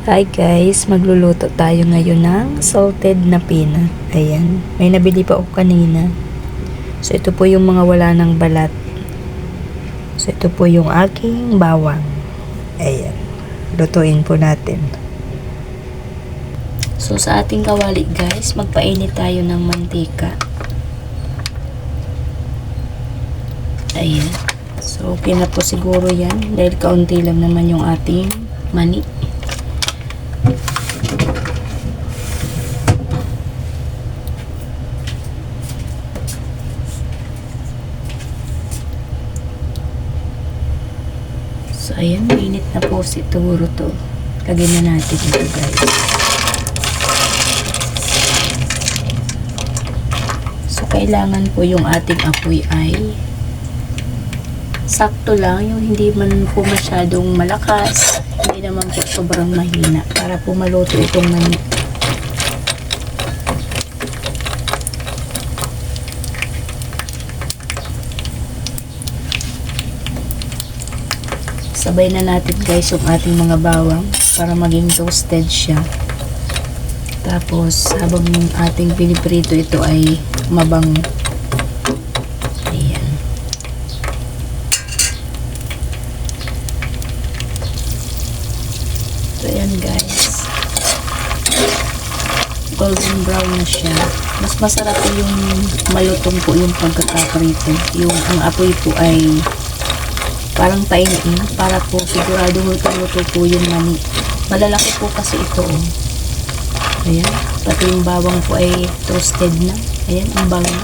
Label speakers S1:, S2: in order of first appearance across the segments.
S1: Hi guys, magluluto tayo ngayon ng salted na peanut. Ayan, may nabili pa ako kanina. So ito po yung mga wala ng balat. So ito po yung aking bawang. Ayan, lutuin po natin. So sa ating kawali guys, magpainit tayo ng mantika. Ayan. So okay na po siguro yan dahil kaunti lang naman yung ating mani. So, ayan, mainit na po siguro to. Lagyan na natin ito, guys. So, kailangan po yung ating apoy ay sakto lang, yung hindi man po masyadong malakas, hindi naman po sobrang mahina para po maluto itong mani. Sabay na natin guys yung ating mga bawang para maging toasted siya. Tapos habang ating piniprito ito ay mabango. Ayan. So ayan guys. Golden brown na siya. Mas masarap po yung malutong po yung pagkakaprito. Yung ang apoy po ay parang painiin para po sigurado luto po yung mani. Malalaki po kasi ito. Ayan. Pati yung bawang po ay toasted na. Ayan, ang bango.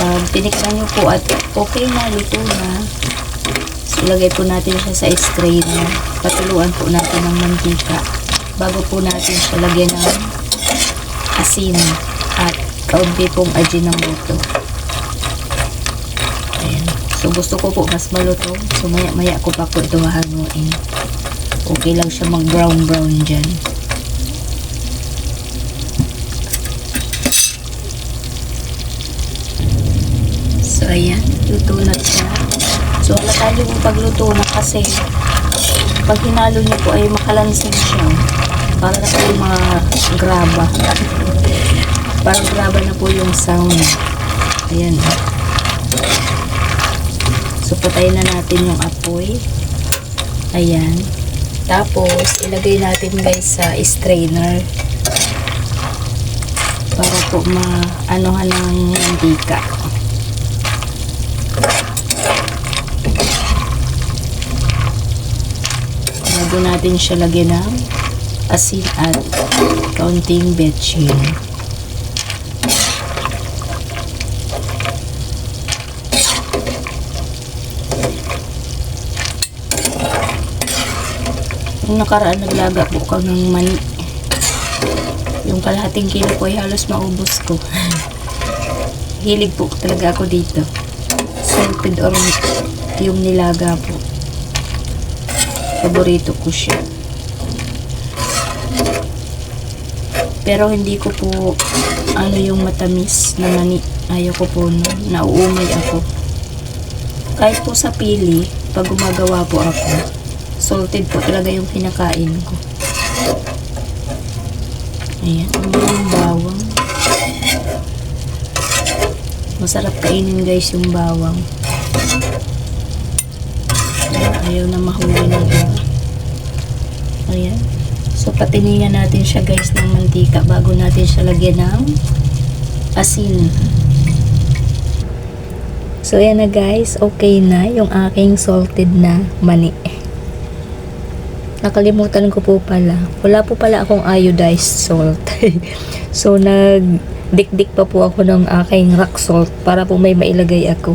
S1: Pag tinikman nyo po at okay na, luto na. So, ilagay po natin siya sa strainer. Patuluan po natin ng mantika. Bago po natin siya lagyan ng asin at kaunti pong ajinomoto. So, gusto ko po mas malutong. So, maya-maya ko pa po ito hahanuin. Okay lang siya mag-brown-brown dyan. So, ayan. Luto na siya. So, alatan yung pagluto na kasi pag hinalo niyo po ay makalansing siya. Para na po yung mga graba. Parang graba na po yung sound. Ayan. So, patayin na natin yung apoy. Ayan. Tapos, ilagay natin guys sa strainer. Para po maanohan ng mantika. Bago natin siya lagyan ng asin at kaunting betchin. Nung nakaraan naglaga po ako ng mani. Yung kalahating kilo po ay halos maubos ko. Hilig po talaga ako dito. Salted or yung nilaga po. Paborito ko siya. Pero hindi ko po ano yung matamis na mani. Ayaw ko po no. Nauumay ako. Kahit po sa pili, pag gumagawa po ako, salted po talaga yung kinakain ko. Ayan, yung bawang. Masarap kainin guys yung bawang. Ayaw na mahuli ng iba. Ayan. So, patiningan natin siya guys ng mantika bago natin siya lagyan ng asin. So, ayan na guys. Okay na yung aking salted na mani. Nakalimutan ko po pala. Wala po pala akong iodized salt. So, nagdikdik pa po ako ng aking rock salt para po may mailagay ako.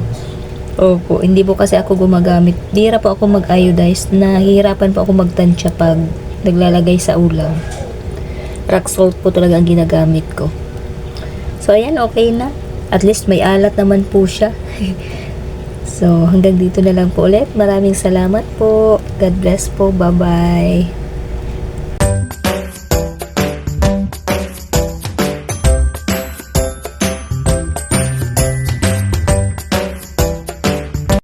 S1: Opo, hindi po kasi ako gumagamit. Dira po ako mag-iodize. Nahihirapan po ako magtansya pag naglalagay sa ulam. Rock salt po talaga ang ginagamit ko. So, ayan, okay na. At least may alat naman po siya. So, hanggang dito na lang po ulit. Maraming salamat po. God bless po. Bye-bye.